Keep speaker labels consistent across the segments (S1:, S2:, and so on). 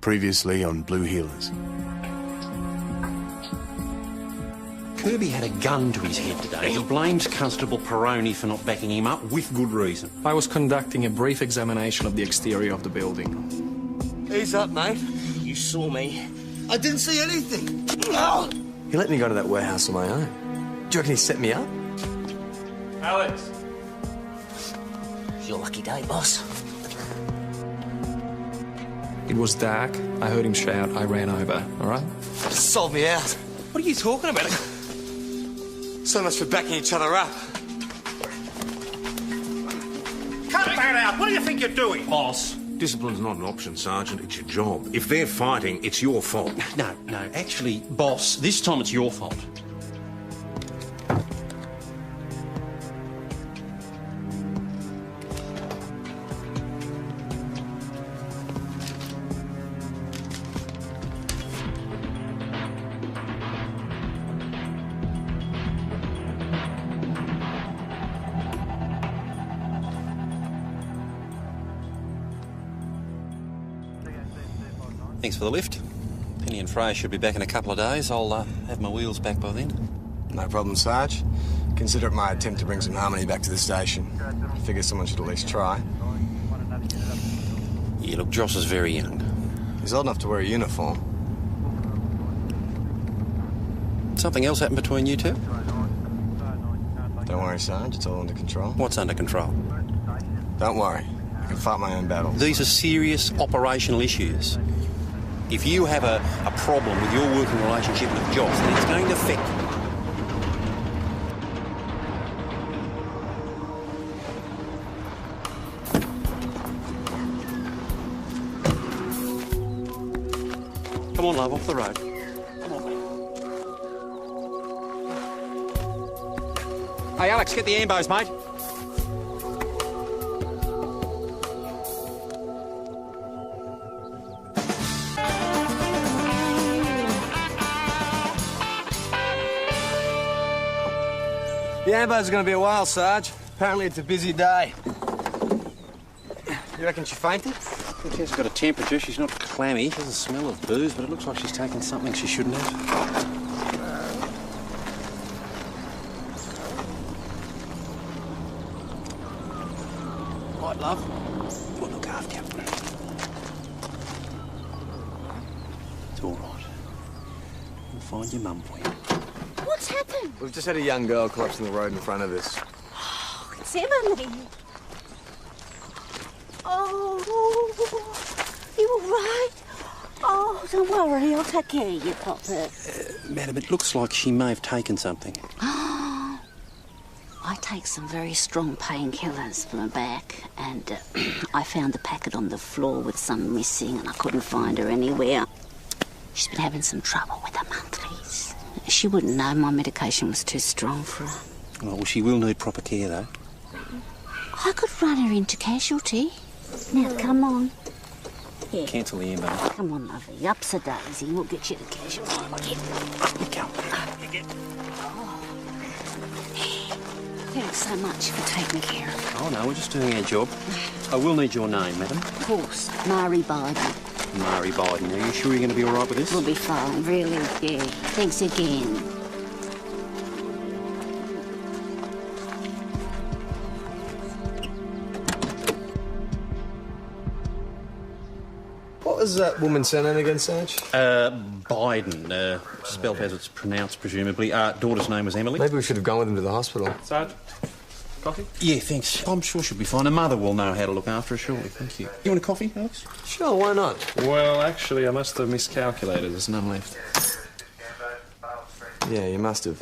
S1: Previously on Blue Healers.
S2: Kirby had a gun to his head today. He blames Constable Peroni for not backing him up with good reason.
S3: I was conducting a brief examination of the exterior of the building.
S4: Ease up, mate. You saw me. I didn't see anything. Oh.
S5: He let me go to that warehouse on my own. Do you reckon he set me up?
S3: Alex!
S4: It's your lucky day, boss.
S3: It was dark. I heard him shout. I ran over, all right?
S4: Sold me out. What are you talking about? So much for backing each other up.
S2: Cut that out! What do you think you're doing?
S6: Boss, discipline's not an option, Sergeant. It's your job. If they're fighting, it's your fault.
S2: No, actually, boss, this time it's your fault. Thanks for the lift. Penny and Frey should be back in a couple of days. I'll have my wheels back by then.
S5: No problem, Sarge. Consider it my attempt to bring some harmony back to the station. I figure someone should at least try.
S2: Yeah, look, Joss is very young.
S5: He's old enough to wear a uniform.
S2: Something else happened between you two?
S5: Don't worry, Sarge. It's all under control.
S2: What's under control?
S5: Don't worry. I can fight my own battles.
S2: These are serious operational issues. If you have a problem with your working relationship with Joss, then it's going to affect you. Come on, love, off the road. Come on, mate. Hey, Alex, get the ambos, mate.
S5: The ambos are going to be a while, Sarge. Apparently it's a busy day. You reckon she fainted?
S2: She's got a temperature. She's not clammy. She doesn't smell of booze, but it looks like she's taken something she shouldn't have. Right, love. We'll look after you. It's all right. We'll find your mum for you.
S7: What's happened?
S5: We've just had a young girl collapse in the road in front of us.
S7: Oh, it's Emily. Oh, you all right? Oh, don't worry, I'll take care of you, Papa.
S2: Madam, it looks like she may have taken something.
S7: I take some very strong painkillers for my back, and I found the packet on the floor with some missing, and I couldn't find her anywhere. She's been having some trouble with her monthlies. She wouldn't know my medication was too strong for her.
S2: Well, she will need proper care, though.
S7: I could run her into casualty. Now, come on. Yeah.
S2: Cancel the ambulance.
S7: Come on, lovey. Ups a daisy. We'll get you to casualty.
S2: Up you go.
S7: Thanks so much for taking care of it.
S2: Oh, no, we're just doing our job. I will need your name, madam.
S7: Of course. Mari Biden.
S2: Mari Biden. Are you sure you're going to be all right with this?
S7: We'll be fine, really, yeah. Thanks again.
S5: What was that woman's surname again, Sarge?
S2: Biden. Spelled as it's pronounced, presumably. Daughter's name was Emily.
S5: Maybe we should have gone with him to the hospital.
S3: Sarge, coffee?
S2: Yeah, thanks. I'm sure she'll be fine. Her mother will know how to look after her, surely. Thank you. You want a coffee, Alex?
S5: Sure, why not?
S3: Well, actually, I must have miscalculated. There's none left.
S5: Yeah, you must have.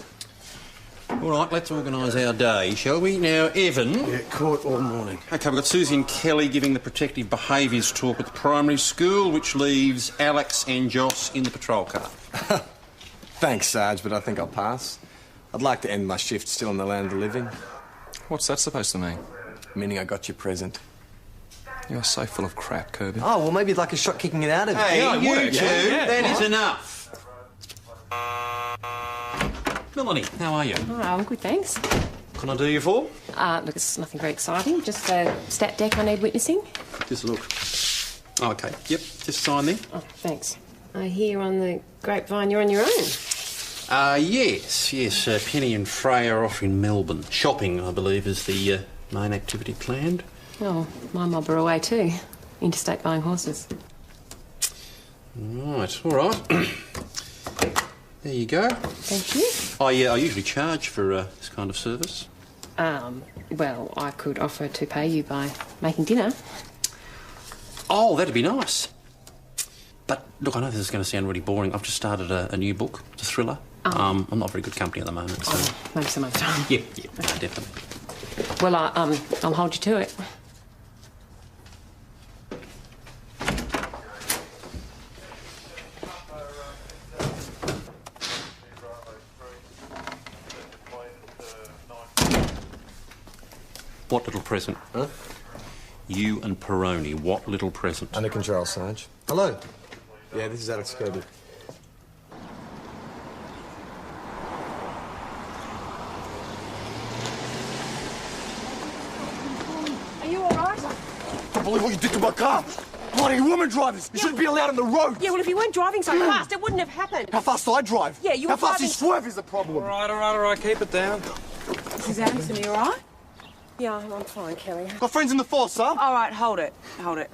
S2: All right, let's organise our day, shall we? Now, Evan...
S5: Yeah, court all morning.
S2: OK, we've got Susie and Kelly giving the protective behaviours talk at the primary school, which leaves Alex and Joss in the patrol car.
S5: Thanks, Sarge, but I think I'll pass. I'd like to end my shift still in the land of the living.
S3: What's that supposed to mean?
S5: Meaning I got your present.
S3: You're so full of crap, Kirby.
S5: Oh, well, maybe you'd like a shot kicking it out of you.
S2: Hey,
S5: yeah,
S2: you two, that is enough. Melanie, how are you?
S8: Oh, I'm good, thanks.
S2: Can I do you for?
S8: Look, it's nothing very exciting. Just a stat deck I need witnessing.
S2: Just look. Okay, yep, just sign there.
S8: Oh, thanks. I hear on the grapevine you're on your own.
S2: Yes. Penny and Freya are off in Melbourne. Shopping, I believe, is the main activity planned.
S8: Oh, my mob are away too. Interstate buying horses.
S2: Right, all right. There you go.
S8: Thank you.
S2: I usually charge for this kind of service.
S8: Well, I could offer to pay you by making dinner.
S2: Oh, that'd be nice. But, look, I know this is going to sound really boring. I've just started a new book. It's a thriller. I'm not very good company at the moment, so...
S8: Oh, maybe some other time.
S2: Yeah, no, definitely.
S8: Well, I'll hold you to it.
S2: What little present?
S5: Huh?
S2: You and Peroni, what little present?
S5: Under control, Sarge. Hello. Yeah, this is Alex Kirby.
S9: Are you all right?
S4: I can't believe what you did to my car. Bloody woman drivers. You shouldn't be allowed on the road.
S9: Yeah, well, if you weren't driving so fast, it wouldn't have happened.
S4: How fast do I drive?
S9: Yeah, you were
S4: How fast
S9: driving...
S4: you swerve is the problem.
S3: All right, keep it down.
S9: Mrs. Anderson, are you all right? Yeah, I'm fine, Kelly.
S4: Got friends in the force, sir?
S10: All right, hold it.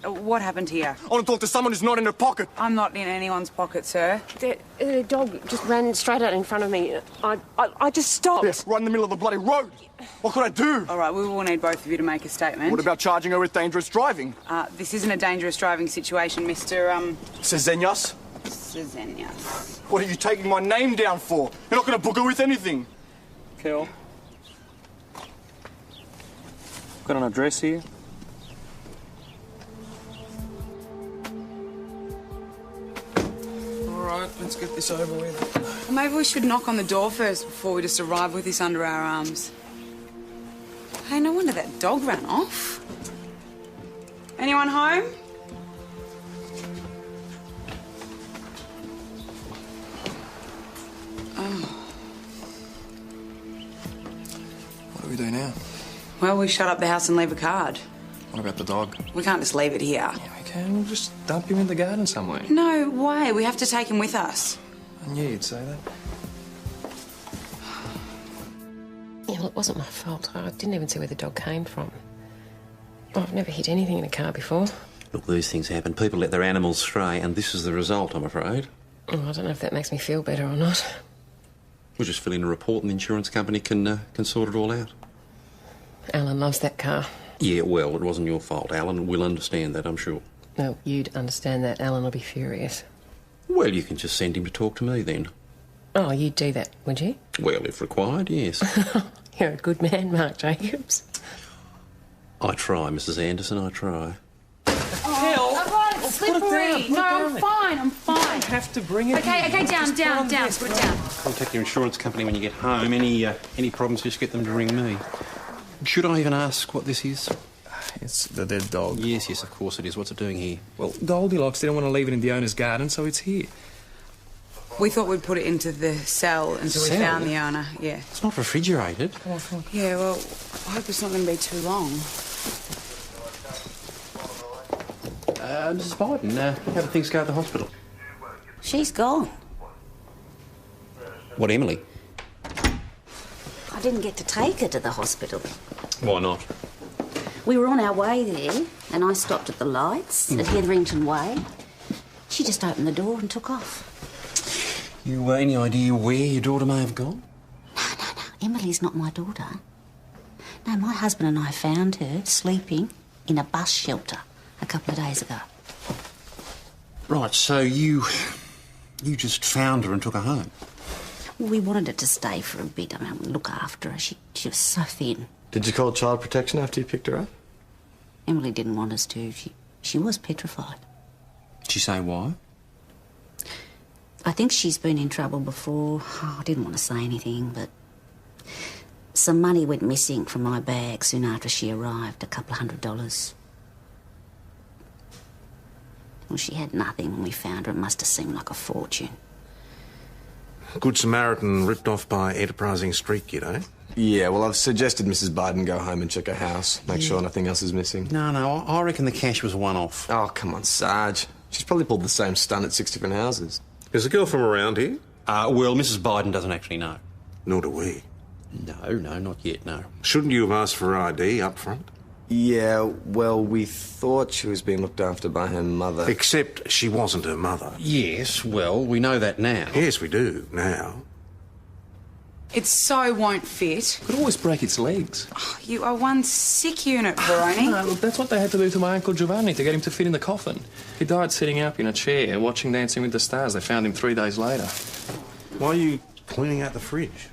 S10: What happened here?
S4: I want to talk to someone who's not in her pocket.
S10: I'm not in anyone's pocket, sir.
S8: The dog just ran straight out in front of me. I just stopped.
S4: Yes, right in the middle of the bloody road. What could I do?
S10: All right, we will need both of you to make a statement.
S4: What about charging her with dangerous driving?
S10: This isn't a dangerous driving situation, Mr.
S4: Cezeñas?
S10: Cezeñas.
S4: What are you taking my name down for? You're not going to book her with anything.
S3: Kel. Got an address here? All right, let's get this over with.
S10: Well, maybe we should knock on the door first before we just arrive with this under our arms. Hey, no wonder that dog ran off. Anyone home?
S3: What do we do now?
S10: Well, we shut up the house and leave a card.
S3: What about the dog?
S10: We can't just leave it here.
S3: Yeah, we can. We'll just dump him in the garden somewhere.
S10: No way. We have to take him with us.
S3: I knew you'd say that.
S8: Yeah, well, it wasn't my fault. I didn't even see where the dog came from. I've never hit anything in a car before.
S2: Look, these things happen. People let their animals stray, and this is the result, I'm afraid.
S8: Oh, I don't know if that makes me feel better or not.
S2: We'll just fill in a report and the insurance company can sort it all out.
S8: Alan loves that car.
S2: Yeah, well, it wasn't your fault. Alan will understand that, I'm sure.
S8: No, you'd understand that. Alan will be furious.
S2: Well, you can just send him to talk to me then.
S8: Oh, you'd do that, would you?
S2: Well, if required, yes.
S8: You're a good man, Mark Jacobs.
S2: I try, Mrs. Anderson, I try.
S10: Oh, right, it's slippery. No, I'm fine. I'm fine.
S3: You don't have to bring it.
S10: Okay, down. Put it down.
S2: Contact your insurance company when you get home. Any problems, just get them to ring me. Should I even ask what this is?
S3: It's the dead dog.
S2: Yes, of course it is. What's it doing here?
S3: Well, Goldilocks didn't want to leave it in the owner's garden, so it's here.
S10: We thought we'd put it into the cell until we
S2: Cell?
S10: found the owner. Yeah.
S2: It's not refrigerated.
S10: Yeah, well, I hope it's not going to be too long.
S2: Mrs. Biden, how did things go at the hospital?
S7: She's gone.
S2: What, Emily?
S7: I didn't get to take her to the hospital.
S2: Why not?
S7: We were on our way there, and I stopped at the lights at Hetherington Way. She just opened the door and took off.
S2: You any idea where your daughter may have gone?
S7: No. Emily's not my daughter. No, my husband and I found her sleeping in a bus shelter a couple of days ago.
S2: Right, so you just found her and took her home?
S7: We wanted her to stay for a bit. I mean, look after her. She was so thin.
S5: Did you call child protection after you picked her up?
S7: Emily didn't want us to. She was petrified.
S2: Did she say why?
S7: I think she's been in trouble before. Oh, I didn't want to say anything, but some money went missing from my bag soon after she arrived, $200. Well, she had nothing when we found her. It must have seemed like a fortune.
S6: Good Samaritan ripped off by enterprising street kid, eh?
S5: Yeah, well, I've suggested Mrs. Biden go home and check her house, make sure nothing else is missing.
S2: No, I reckon the cash was a one-off.
S5: Oh, come on, Sarge. She's probably pulled the same stunt at 6 different houses.
S6: Is the girl from around here?
S2: Well, Mrs. Biden doesn't actually know.
S6: Nor do we.
S2: No, not yet, no.
S6: Shouldn't you have asked for ID up front?
S5: Yeah, well, we thought she was being looked after by her mother.
S6: Except she wasn't her mother.
S2: Yes, well, we know that now.
S6: Yes, we do, now.
S10: It so won't fit.
S3: Could always break its legs.
S10: Oh, you are one sick unit, Peroni.
S3: No, look, that's what they had to do to my Uncle Giovanni to get him to fit in the coffin. He died sitting up in a chair, watching Dancing with the Stars. They found him 3 days later.
S6: Why are you cleaning out the fridge?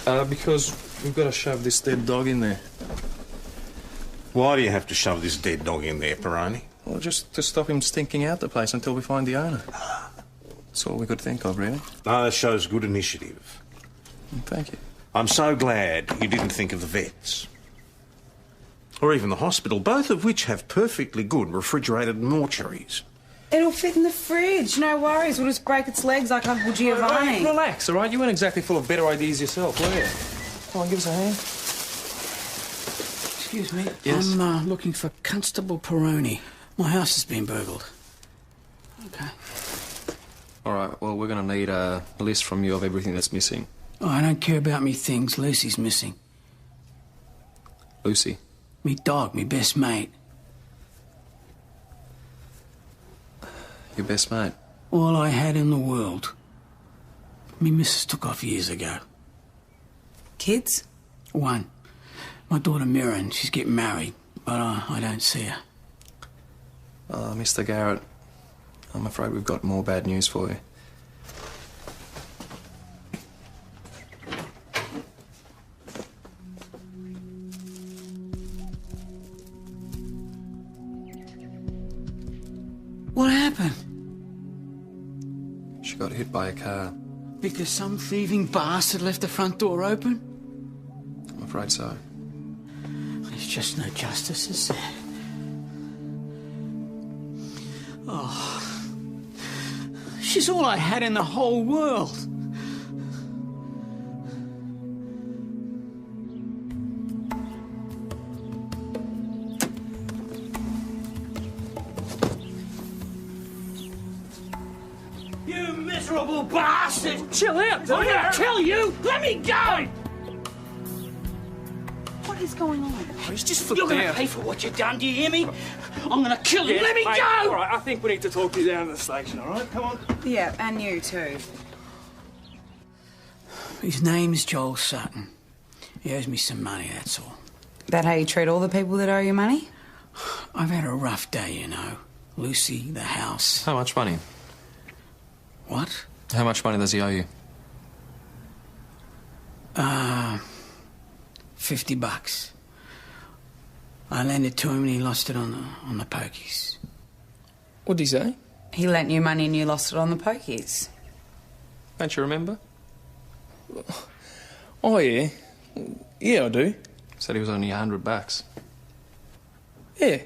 S3: Because we've got to shove this dead dog in there.
S6: Why do you have to shove this dead dog in there, Peroni?
S3: Well, just to stop him stinking out the place until we find the owner. That's all we could think of, really.
S6: That shows good initiative.
S3: Thank you.
S6: I'm so glad you didn't think of the vets. Or even the hospital, both of which have perfectly good refrigerated mortuaries.
S10: It'll fit in the fridge, no worries. We'll just break its legs like Uncle Giovanni.
S3: Relax, all right? You weren't exactly full of better ideas yourself, were you? Come on, give us a hand.
S11: Excuse me.
S3: Yes?
S11: I'm looking for Constable Peroni. My house has been burgled. Okay.
S3: All right, well, we're going to need a list from you of everything that's missing.
S11: Oh, I don't care about me things. Lucy's missing.
S3: Lucy?
S11: Me dog, me best mate.
S3: Your best mate?
S11: All I had in the world. Me missus took off years ago.
S10: Kids?
S11: One. My daughter Mirren, she's getting married, but I don't see her.
S3: Mr. Garrett, I'm afraid we've got more bad news for you.
S11: What happened?
S3: She got hit by a car.
S11: Because some thieving bastard left the front door open?
S3: I'm afraid so.
S11: There's just no justice, is there? Oh. She's all I had in the whole world. You miserable bastard! Chill out, I'm gonna kill you! Let me go!
S10: What is going on?
S3: He's just flipped
S11: You're gonna
S3: out.
S11: pay for what you've done, do you hear me? I'm gonna kill you!
S3: Yes,
S11: Let me
S3: mate,
S11: go!
S3: All right, I think we need to talk you down to the station, all right? Come on.
S10: Yeah, and you too.
S11: His name's Joel Sutton. He owes me some money, that's all.
S10: That how you treat all the people that owe you money?
S11: I've had a rough day, you know. Lucy, the house.
S3: How much money?
S11: What?
S3: How much money does he owe you?
S11: $50. I lent it to him and he lost it on the pokies.
S3: What'd he say?
S10: He lent you money and you lost it on the pokies.
S3: Don't you remember? Oh, yeah. Yeah, I do. Said he was only $100. Yeah.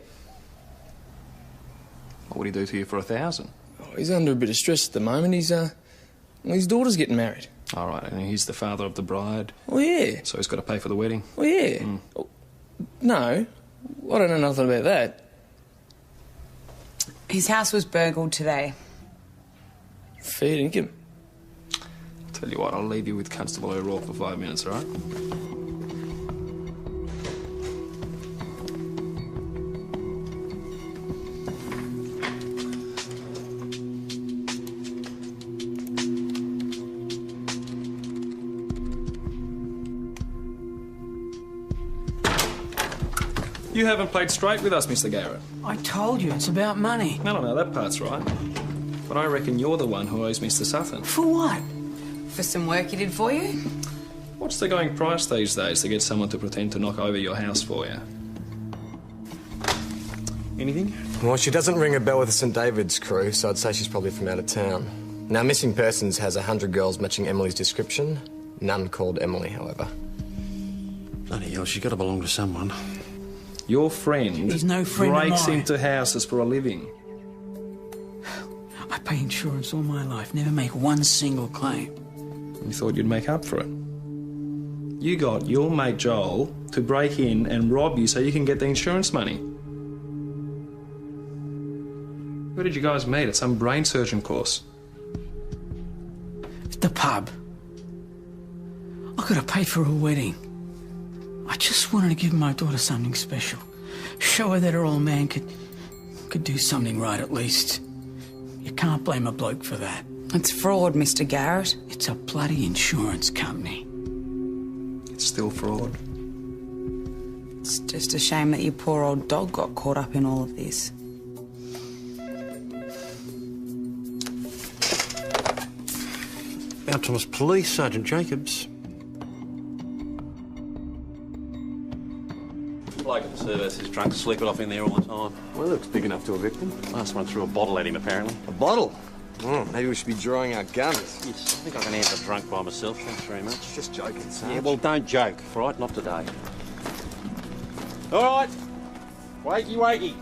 S3: What would he do to you for 1,000?
S12: Oh, he's under a bit of stress at the moment. His daughter's getting married.
S3: All right, and he's the father of the bride.
S12: Oh, yeah.
S3: So he's got to pay for the wedding.
S12: Oh, yeah. Oh, no, I don't know nothing about that.
S10: His house was burgled today.
S12: Fair dinkum.
S3: Tell you what, I'll leave you with Constable O'Rourke for 5 minutes, all right? You haven't played straight with us, Mr. Garrett.
S11: I told you, it's about money.
S3: No, that part's right. But I reckon you're the one who owes Mr. Sutton.
S11: For what?
S10: For some work he did for you?
S3: What's the going price these days to get someone to pretend to knock over your house for you? Anything?
S5: Well, she doesn't ring a bell with the St David's crew, so I'd say she's probably from out of town. Now, Missing Persons has 100 girls matching Emily's description. None called Emily, however.
S2: Bloody hell, she's got to belong to someone.
S3: Your friend
S11: He's no friend of
S3: breaks
S11: mine.
S3: into houses for a living.
S11: I pay insurance all my life, never make one single claim.
S3: You thought you'd make up for it. You got your mate Joel to break in and rob you so you can get the insurance money. Where did you guys meet? At some brain surgeon course?
S11: The pub. I could have paid for a wedding. I just wanted to give my daughter something special. Show her that her old man could do something right at least. You can't blame a bloke for that.
S10: It's fraud, Mr. Garrett.
S11: It's a bloody insurance company.
S3: It's still fraud.
S10: It's just a shame that your poor old dog got caught up in all of this.
S2: Mount Thomas Police, Sergeant Jacobs. Bloke at the service is drunk, sleeping off in there all the time.
S5: Well, it looks big enough to evict him.
S2: Last one threw a bottle at him, apparently.
S5: A bottle? Oh, maybe we should be drawing our guns.
S2: Yes, I think I can answer drunk by myself, thanks very much.
S5: Just joking, Sarge.
S2: Yeah, well, don't joke, all right? Not today. All right. Wakey, wakey.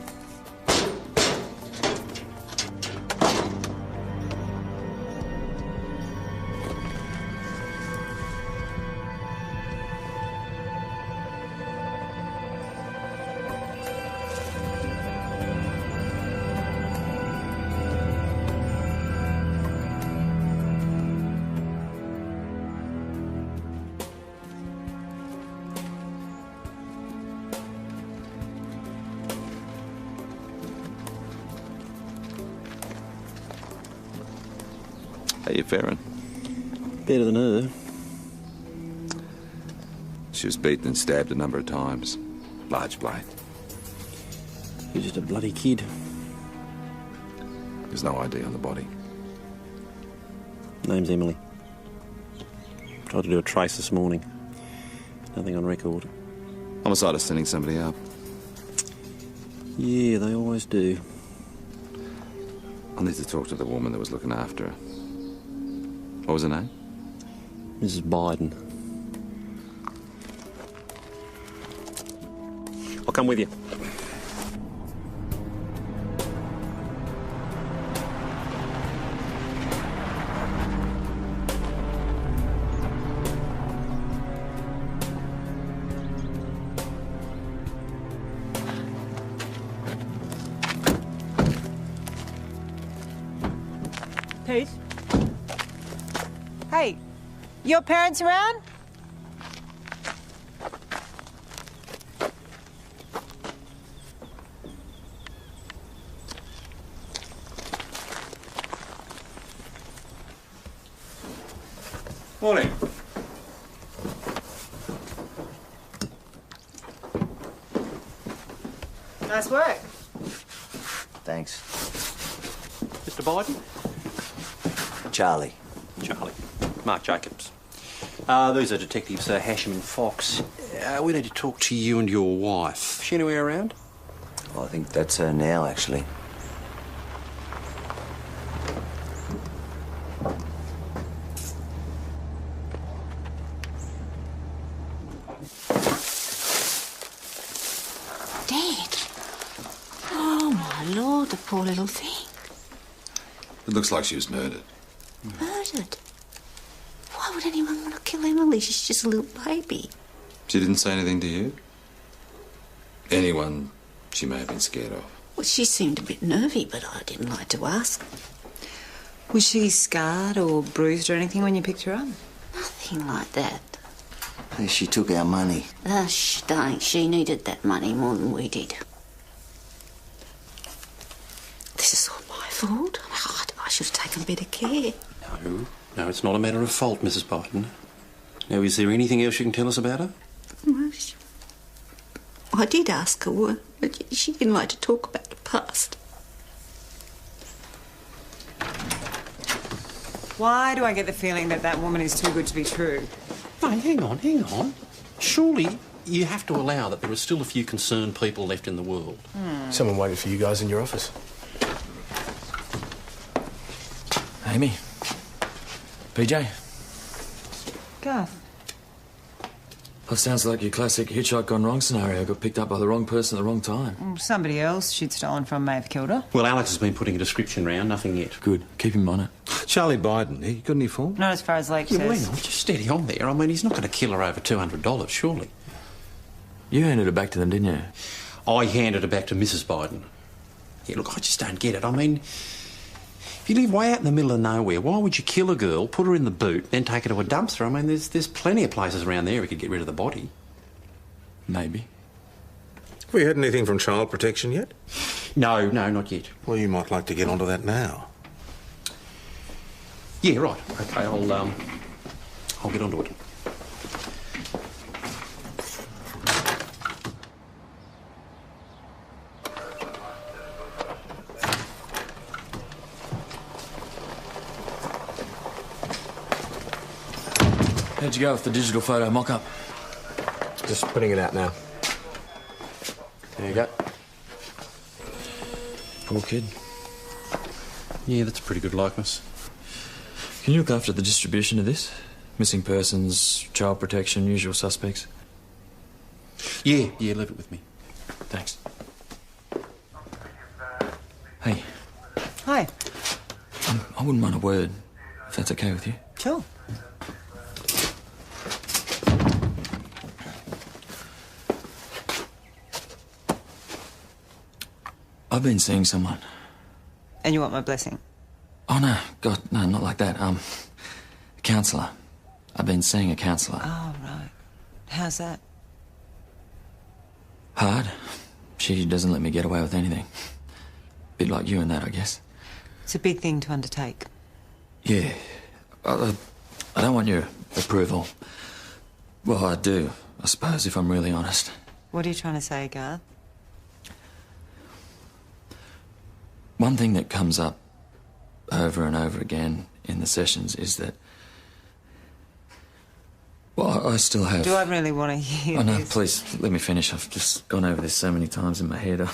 S13: How you faring?
S2: Better than her.
S13: She was beaten and stabbed a number of times. Large blade.
S2: You're just a bloody kid.
S13: There's no ID on the body.
S2: Name's Emily. Tried to do a trace this morning. Nothing on record.
S13: Homicide is sending somebody up.
S2: Yeah, they always do.
S13: I'll need to talk to the woman that was looking after her. What was her name?
S2: Mrs. Biden. I'll come with you.
S9: Pete? Hey, your parents around?
S6: Morning.
S9: Nice work.
S14: Thanks.
S2: Mr. Biden?
S14: Charlie.
S2: Charlie. Mark Jacobs. These are Detectives Hasham and Fox. We need to talk to you and your wife. Is she anywhere around?
S14: Well, I think that's her now, actually.
S7: Dad. Oh, my Lord, the poor little thing.
S13: It looks like she was murdered.
S7: Murdered? Why would anyone want to kill Emily? She's just a little baby.
S13: She didn't say anything to you? Anyone she may have been scared of?
S7: Well, she seemed a bit nervy, but I didn't like to ask.
S10: Was she scarred or bruised or anything when you picked her up?
S7: Nothing like that.
S14: She took our money.
S7: Shh, don't. She needed that money more than we did. This is all my fault. I should have taken better care.
S2: No, it's not a matter of fault, Mrs. Biden. Now, is there anything else you can tell us about her?
S7: Well, I did ask her, but she didn't like to talk about the past.
S10: Why do I get the feeling that that woman is too good to be true?
S2: No, hang on. Surely you have to allow that there are still a few concerned people left in the world.
S5: Someone waited for you guys in your office.
S12: Amy. PJ.
S10: Garth.
S12: Well, sounds like your classic hitchhike gone wrong scenario. Got picked up by the wrong person at the wrong time.
S10: Somebody else she'd stolen from may have killed her.
S2: Well, Alex has been putting a description round, nothing yet.
S12: Good. Keep him on it.
S6: Charlie Biden, he got any form?
S15: Not as far as Lake
S2: Yeah,
S15: says.
S2: why not? Just steady on there. I mean, he's not going to kill her over $200, surely.
S12: You handed it back to them, didn't you?
S2: I handed it back to Mrs. Biden. Yeah, look, I just don't get it. I mean, if you live way out in the middle of nowhere, why would you kill a girl, put her in the boot, then take her to a dumpster? I mean, there's plenty of places around there we could get rid of the body.
S12: Maybe.
S6: Have we had anything from Child Protection yet?
S2: No, not yet.
S6: Well, you might like to get onto that now.
S2: Yeah, right. Okay, I'll get onto it.
S12: How'd you go with the digital photo mock-up?
S5: Just putting it out now.
S12: There you go. Poor kid.
S2: Yeah, that's a pretty good likeness.
S12: Can you look after the distribution of this? Missing persons, child protection, usual suspects?
S2: Yeah, leave it with me.
S12: Thanks. Hey,
S15: Hi.
S12: I wouldn't mind a word, if that's okay with you.
S15: Sure.
S12: I've been seeing someone.
S15: And you want my blessing?
S12: Oh, no. God, no, not like that. A counsellor. I've been seeing a counsellor.
S15: Oh, right. How's that?
S12: Hard. She doesn't let me get away with anything. Bit like you and that, I guess.
S15: It's a big thing to undertake.
S12: Yeah. I don't want your approval. Well, I do, I suppose, if I'm really honest.
S15: What are you trying to say, Garth?
S12: One thing that comes up over and over again in the sessions is that... Well, I still have...
S15: Do I really want to hear
S12: Oh, no,
S15: this?
S12: please, let me finish. I've just gone over this so many times in my head.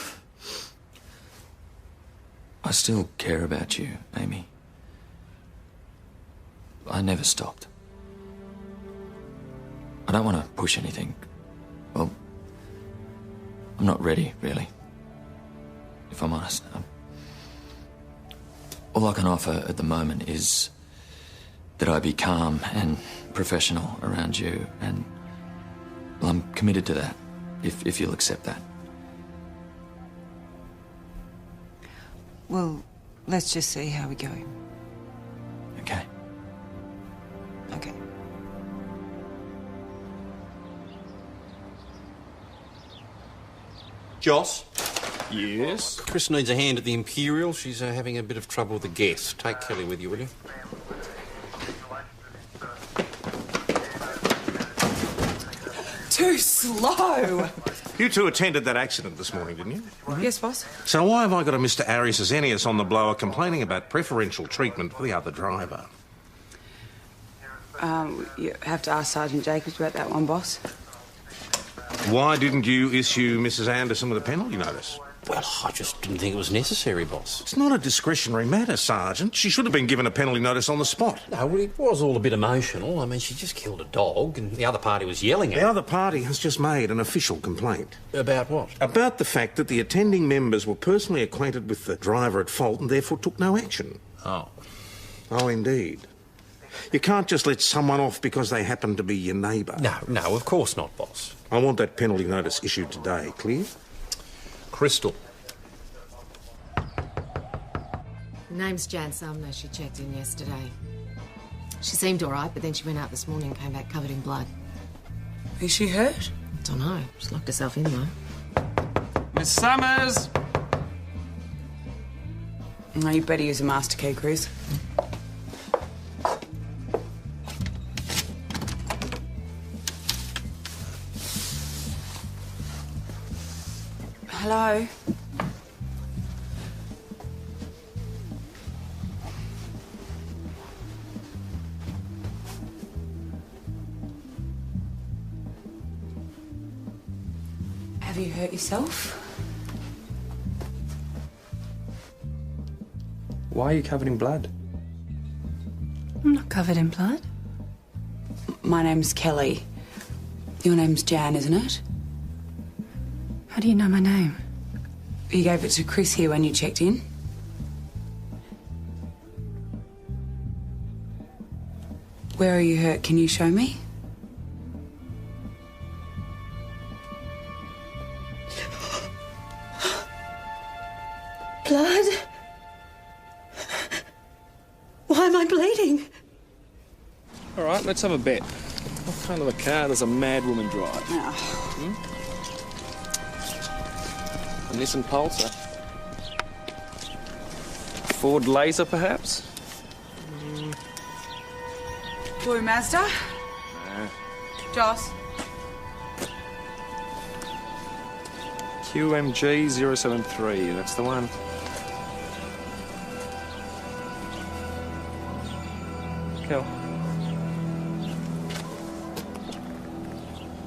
S12: I still care about you, Amy. I never stopped. I don't want to push anything. Well, I'm not ready, really. If I'm honest. All I can offer at the moment is that I be calm and professional around you, and well, I'm committed to that, if you'll accept that.
S15: Well, let's just see how we go.
S12: Okay.
S15: Okay.
S2: Joss?
S3: Yes?
S2: Chris needs a hand at the Imperial. She's having a bit of trouble with a guest. Take Kelly with you, will you?
S10: Too slow.
S6: You two attended that accident this morning, didn't you?
S10: Yes, boss.
S6: So why have I got a Mr. Arius Azenius on the blower complaining about preferential treatment for the other driver?
S10: You have to ask Sergeant Jacobs about that one, boss.
S6: Why didn't you issue Mrs. Anderson with a penalty notice?
S2: Well, I just didn't think it was necessary, boss.
S6: It's not a discretionary matter, Sergeant. She should have been given a penalty notice on the spot.
S2: No, well, it was all a bit emotional. I mean, she just killed a dog and the other party was yelling at
S6: The
S2: her.
S6: other party has just made an official complaint.
S2: About what?
S6: About the fact that the attending members were personally acquainted with the driver at fault and therefore took no action.
S2: Oh.
S6: Oh, indeed. You can't just let someone off because they happen to be your neighbour.
S2: No, of course not, boss.
S6: I want that penalty notice issued today. Clear?
S2: Crystal.
S8: Name's Jan Sumner. She checked in yesterday. She seemed all right, but then she went out this morning and came back covered in blood.
S10: Is she hurt?
S8: Don't know. She's locked herself in, though.
S3: Miss Summers!
S10: No, you better use a master key, Chris. Hello? Have you hurt yourself?
S3: Why are you covered in blood?
S10: I'm not covered in blood. My name's Kelly. Your name's Jan, isn't it? How do you know my name? You gave it to Chris here when you checked in. Where are you hurt? Can you show me?
S11: Blood? Why am I bleeding?
S3: All right, let's have a bet. What kind of a car does a mad woman drive? A Nissan Pulsar? Ford Laser, perhaps?
S10: Blue Mazda?
S3: Nah.
S10: Joss?
S3: QMG 073, that's the one. Cool.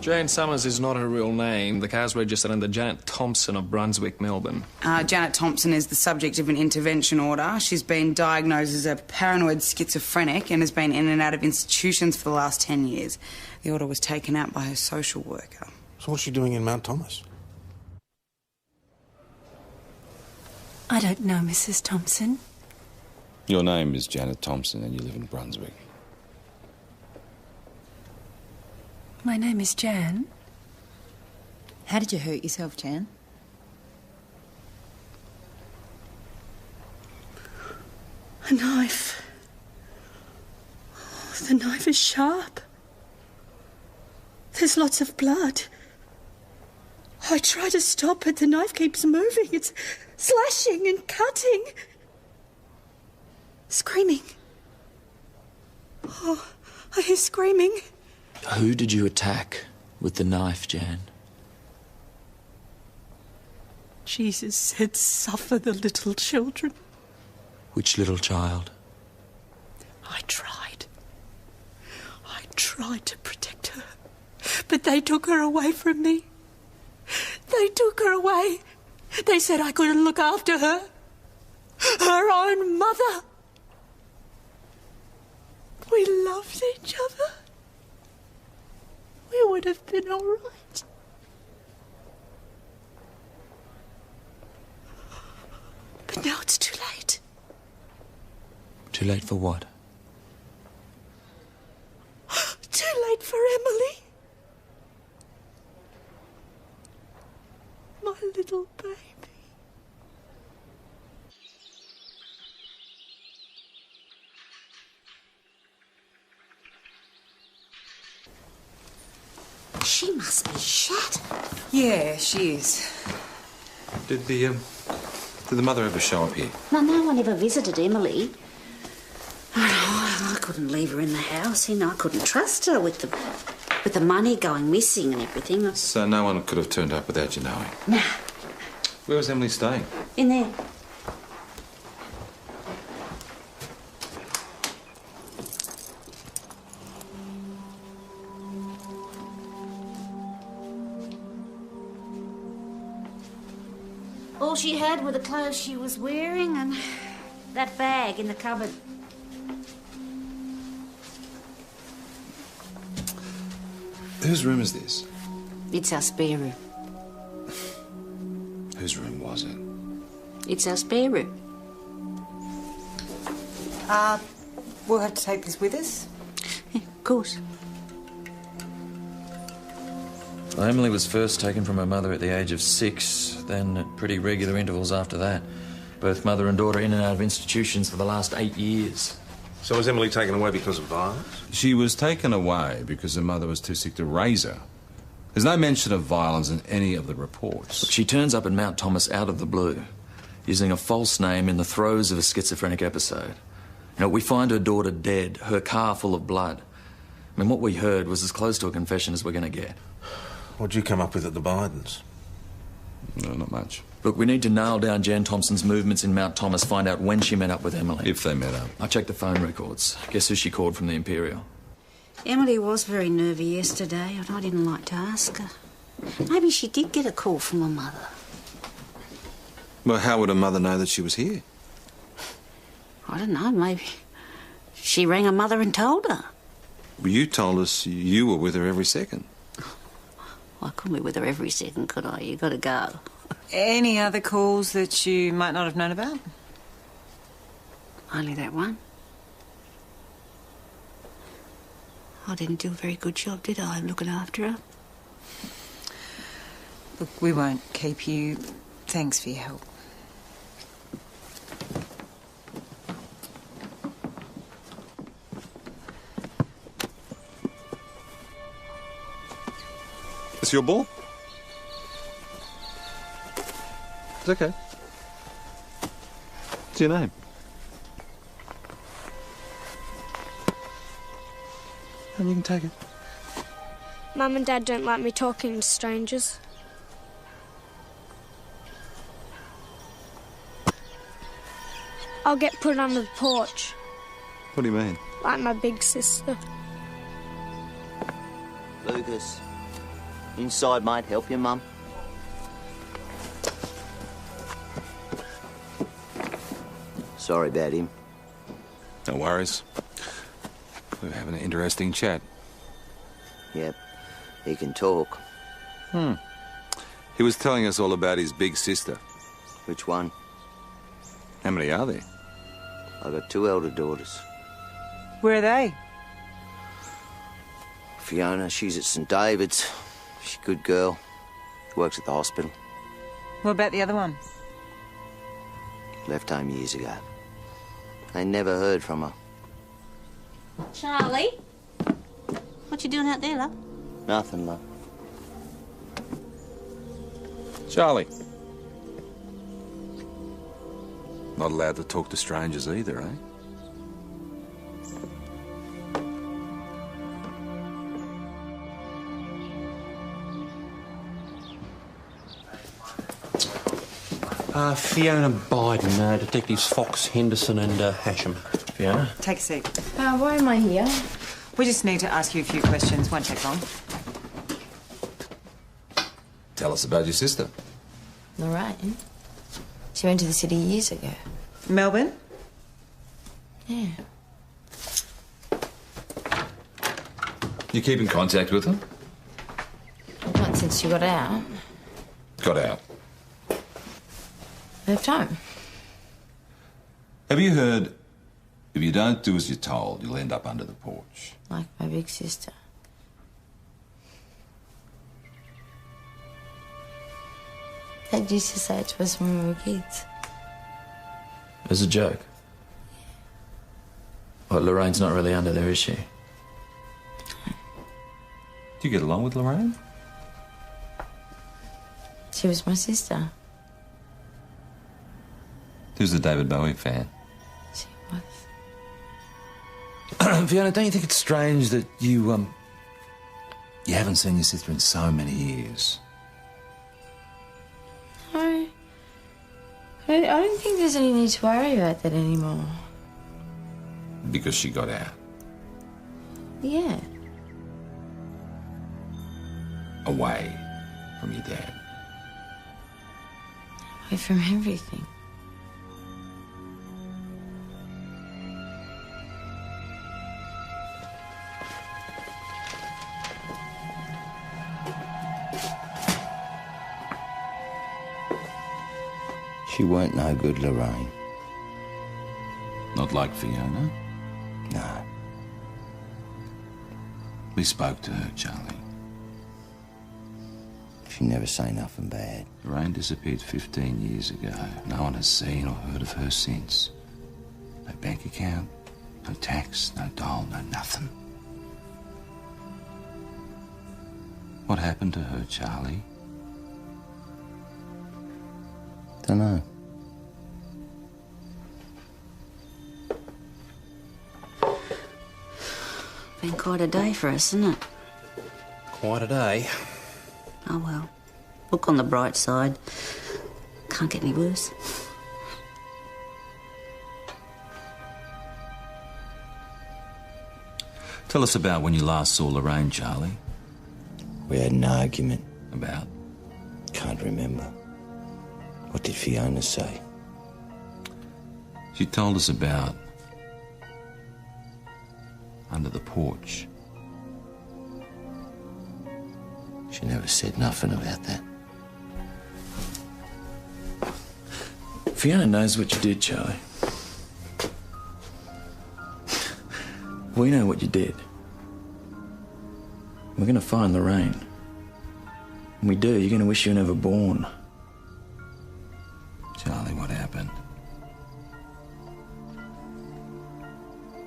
S3: Jane Summers is not her real name. The car's registered under Janet Thompson of Brunswick, Melbourne.
S10: Janet Thompson is the subject of an intervention order. She's been diagnosed as a paranoid schizophrenic and has been in and out of institutions for the last 10 years. The order was taken out by her social worker.
S6: So what's she doing in Mount Thomas?
S16: I don't know, Mrs. Thompson.
S13: Your name is Janet Thompson and you live in Brunswick.
S16: My name is Jan.
S15: How did you hurt yourself, Jan?
S11: A knife. Oh, the knife is sharp. There's lots of blood. I try to stop it. The knife keeps moving. It's slashing and cutting. Screaming. Oh, I hear screaming.
S12: Who did you attack with the knife, Jan?
S11: Jesus said, suffer the little children.
S12: Which little child?
S11: I tried. I tried to protect her. But they took her away from me. They took her away. They said I couldn't look after her. Her own mother. We loved each other. We would have been all right. But now it's too late.
S12: Too late for what?
S11: Too late for Emily. My little baby.
S7: She must be shattered.
S10: Yeah, she is.
S13: Did the mother ever show up here?
S7: No one ever visited Emily. I couldn't leave her in the house. I couldn't trust her with the money going missing and everything.
S13: So no one could have turned up without you knowing?
S7: Nah.
S13: Where was Emily staying?
S7: In there. All she had were the clothes she was wearing and that bag in the cupboard.
S13: Whose room is this?
S7: It's our spare room.
S13: Whose room was it?
S7: It's our spare room.
S15: We'll have to take this with us?
S7: Yeah, of course.
S12: Well, Emily was first taken from her mother at the age of 6, then at pretty regular intervals after that. Both mother and daughter in and out of institutions for the last 8 years.
S6: So was Emily taken away because of violence?
S13: She was taken away because her mother was too sick to raise her. There's no mention of violence in any of the reports.
S12: Look, she turns up in Mount Thomas out of the blue, using a false name in the throes of a schizophrenic episode. We find her daughter dead, her car full of blood. I mean, what we heard was as close to a confession as we're going to get.
S6: What'd you come up with at the Bidens?
S13: No, not much.
S12: Look, we need to nail down Jan Thompson's movements in Mount Thomas, find out when she met up with Emily.
S13: If they met up.
S12: I checked the phone records. Guess who she called from the Imperial?
S7: Emily was very nervy yesterday, and I didn't like to ask her. Maybe she did get a call from her mother.
S6: Well, how would her mother know that she was here?
S7: I don't know, maybe she rang her mother and told her.
S6: Well, you told us you were with her every second.
S7: I couldn't be with her every second, could I? You gotta go.
S15: Any other calls that you might not have known about?
S7: Only that one. I didn't do a very good job, did I, looking after her?
S15: Look, we won't keep you. Thanks for your help.
S13: It's your ball? It's okay. What's your name? And you can take it.
S17: Mum and Dad don't like me talking to strangers. I'll get put under the porch,
S13: What do you mean?
S17: like my big sister.
S14: Lucas, inside might help you, Mum. Sorry about him.
S13: No worries. We're having an interesting chat.
S14: Yep, he can talk.
S13: He was telling us all about his big sister.
S14: Which one?
S13: How many are there?
S14: I got 2 elder daughters.
S15: Where are they?
S14: Fiona, she's at St David's. She's a good girl. Works at the hospital.
S15: What about the other one?
S14: Left home years ago. They never heard from her.
S7: Charlie? What you doing out there, love?
S14: Nothing, love.
S13: Charlie. Not allowed to talk to strangers either, eh?
S2: Fiona Biden, Detectives Fox, Henderson and Hatcham.
S3: Fiona?
S15: Take a seat.
S8: Why am I here?
S15: We just need to ask you a few questions. Won't take long.
S13: Tell us about your sister.
S8: Lorraine. She went to the city years ago.
S15: Melbourne?
S8: Yeah.
S13: You keep in contact with her?
S8: Not since she got out.
S13: Got out.
S8: Left home.
S13: Have you heard, if you don't do as you're told, you'll end up under the porch?
S8: Like my big sister. Dad used to say it to us when we were kids.
S12: As a joke? What, Lorraine's not really under there, is she?
S13: Do you get along with Lorraine?
S8: She was my sister.
S13: Who's the David Bowie fan?
S8: She was.
S13: Fiona, don't you think it's strange that you haven't seen your sister in so many years?
S8: No. I don't think there's any need to worry about that anymore.
S13: Because she got out.
S8: Yeah.
S13: Away from your dad.
S8: Away from everything.
S14: She weren't no good, Lorraine.
S13: Not like Fiona?
S14: No.
S13: We spoke to her, Charlie.
S14: She never say nothing bad.
S13: Lorraine disappeared 15 years ago. No one has seen or heard of her since. No bank account, no tax, no dole, no nothing. What happened to her, Charlie?
S14: Dunno.
S7: Been quite a day for us, isn't it?
S2: Quite a day.
S7: Oh well. Look on the bright side. Can't get any worse.
S13: Tell us about when you last saw Lorraine, Charlie.
S14: We had an argument.
S13: About?
S14: Can't remember. What did Fiona say?
S13: She told us about under the porch.
S14: She never said nothing about that.
S12: Fiona knows what you did, Charlie. We know what you did. We're going to find Lorraine. When we do, you're going to wish you were never born.
S13: Charlie, what happened?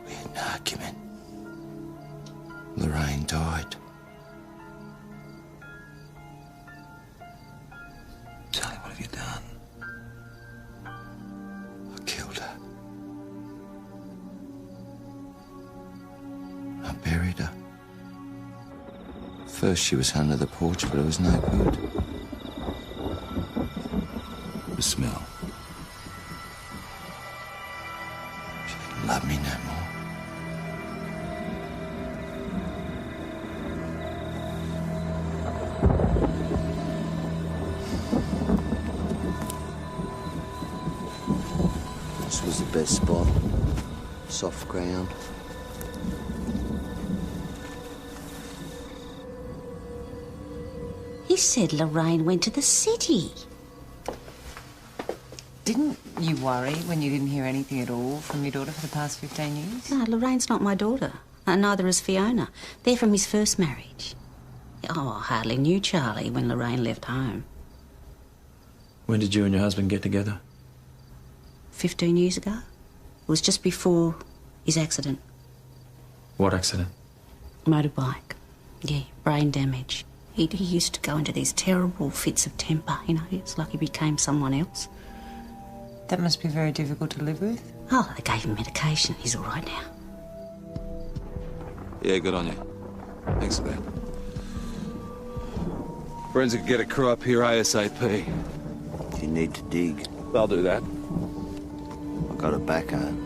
S14: We had an argument. Lorraine died.
S13: Charlie, what have you done?
S14: I killed her. I buried her. First she was under the porch, but it was no good.
S13: The smell.
S14: She didn't love me no more. This was the best spot. Soft ground.
S7: He said Lorraine went to the city.
S15: Didn't you worry when you didn't hear anything at all from your daughter for the past 15 years?
S7: No, Lorraine's not my daughter. And neither is Fiona. They're from his first marriage. Oh, I hardly knew Charlie when Lorraine left home.
S12: When did you and your husband get together?
S7: 15 years ago. It was just before his accident.
S12: What accident?
S7: Motorbike. Yeah, brain damage. He used to go into these terrible fits of temper, you know. It's like he became someone else.
S15: That must be very difficult to live with.
S7: Oh, they gave him medication. He's all right now.
S13: Yeah, good on you. Thanks for that. Forensic get a crew up here ASAP.
S14: You need to dig.
S13: They'll do that.
S14: I got a backhoe.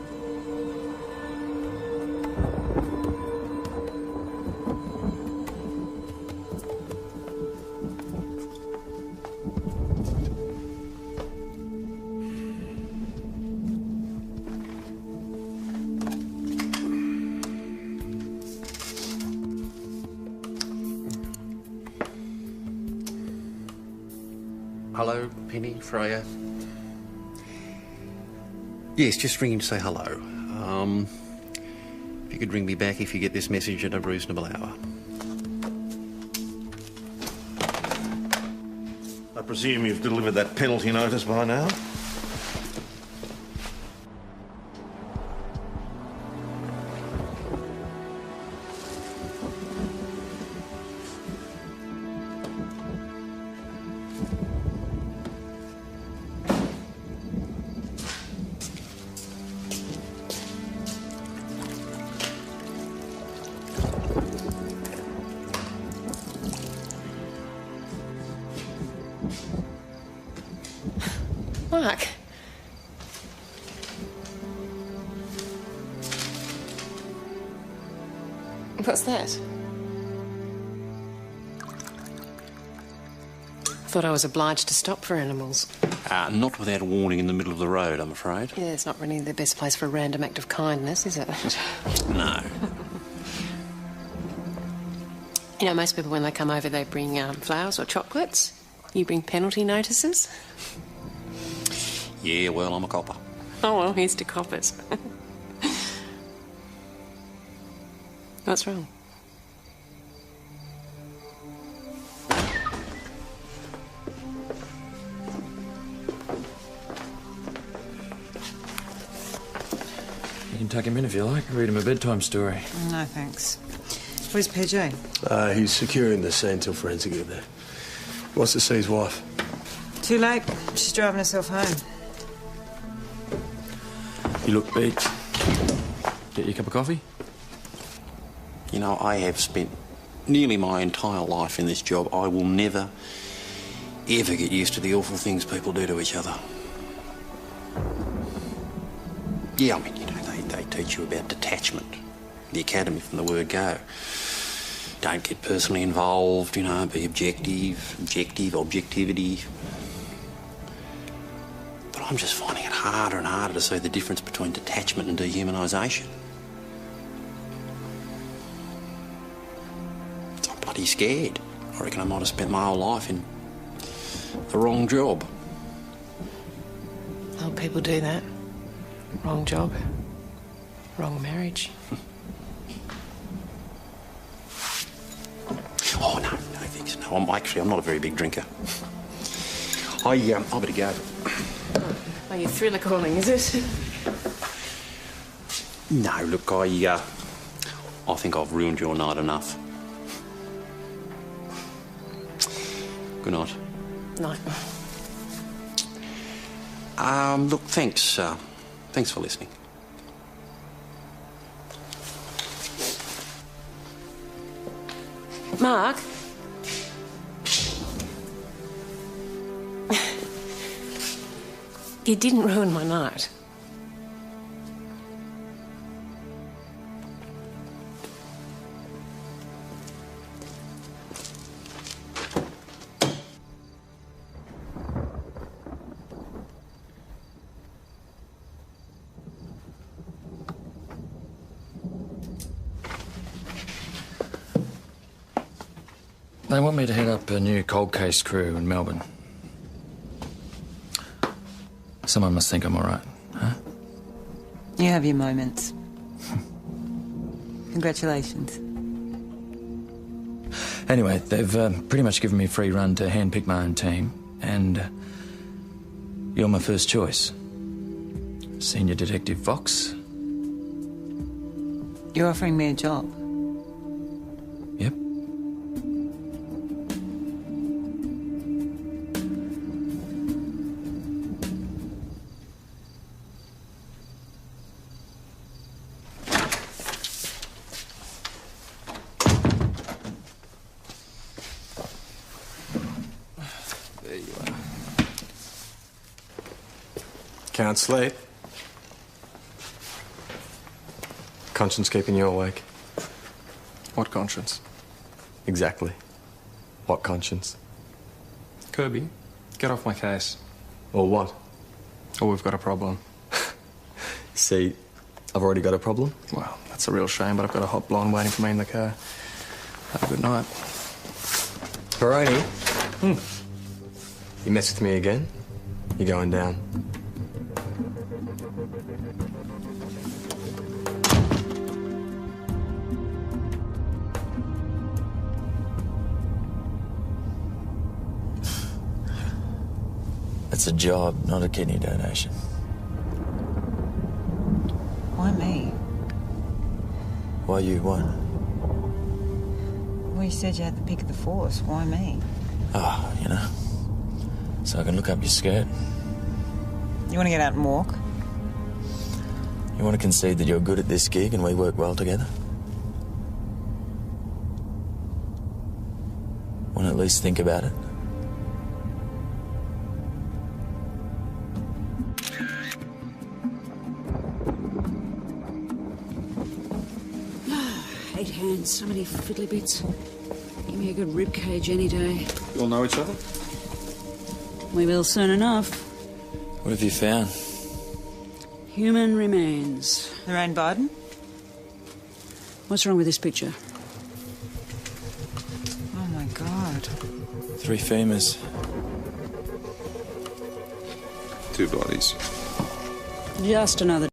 S2: Hello, Penny, Freya. Yes, just ringing to say hello. If you could ring me back if you get this message at a reasonable hour.
S6: I presume you've delivered that penalty notice by now?
S8: Mark. What's that? Thought I was obliged to stop for animals.
S2: Not without warning in the middle of the road, I'm afraid.
S8: Yeah, it's not really the best place for a random act of kindness, is it?
S2: No.
S8: You know, most people, when they come over, they bring flowers or chocolates. You bring penalty notices?
S2: Yeah, well, I'm a copper.
S8: Oh, well, here's to coppers. What's wrong?
S12: You can take him in if you like. Read him a bedtime story.
S15: No, thanks. Where's PJ?
S1: He's securing the scene till forensic get there. Wants to see his wife.
S15: Too late. She's driving herself home.
S12: You look beat. Get you a cup of coffee?
S2: You know, I have spent nearly my entire life in this job. I will never, ever get used to the awful things people do to each other. Yeah, I mean, you know, they teach you about detachment. The academy from the word go. Don't get personally involved, you know, be objectivity. But I'm just finding it harder and harder to see the difference between detachment and dehumanisation. I'm bloody scared. I reckon I might have spent my whole life in the wrong job.
S8: Old people do that. Wrong job. Wrong marriage.
S2: I'm not a very big drinker. I better go.
S8: Oh, you're thriller calling, is it?
S2: No, look, I think I've ruined your night enough. Good night.
S8: Night.
S2: Look, thanks. Thanks for listening.
S8: Mark? You didn't ruin my night.
S12: They want me to head up a new cold case crew in Melbourne. Someone must think I'm all right, huh?
S15: You have your moments. Congratulations.
S12: Anyway, they've pretty much given me free run to handpick my own team, and you're my first choice. Senior Detective Fox.
S15: You're offering me a job?
S12: Yep.
S5: There you are. Can't sleep. Conscience keeping you awake.
S3: What conscience?
S5: Exactly. What conscience?
S3: Kirby, get off my case.
S5: Or what?
S3: Or we've got a problem.
S5: See, I've already got a problem.
S3: Well, that's a real shame, but I've got a hot blonde waiting for me in the car. Have a good night.
S5: Baroni. You mess with me again, you're going down.
S12: It's a job, not a kidney donation.
S15: Why me?
S12: Why you won?
S15: Well, you said you had the pick of the force. Why me?
S12: Oh, you know. So I can look up your skirt.
S15: You want to get out and walk?
S12: You want to concede that you're good at this gig and we work well together? Want to at least think about it?
S18: Eight hands, so many fiddly bits. Give me a good rib cage any day.
S19: You all know each other?
S18: We will soon enough.
S12: What have you found?
S18: Human remains.
S15: Lorraine Biden?
S18: What's wrong with this picture?
S15: Oh, my God.
S12: 3 femurs.
S19: 2 bodies.
S18: Just another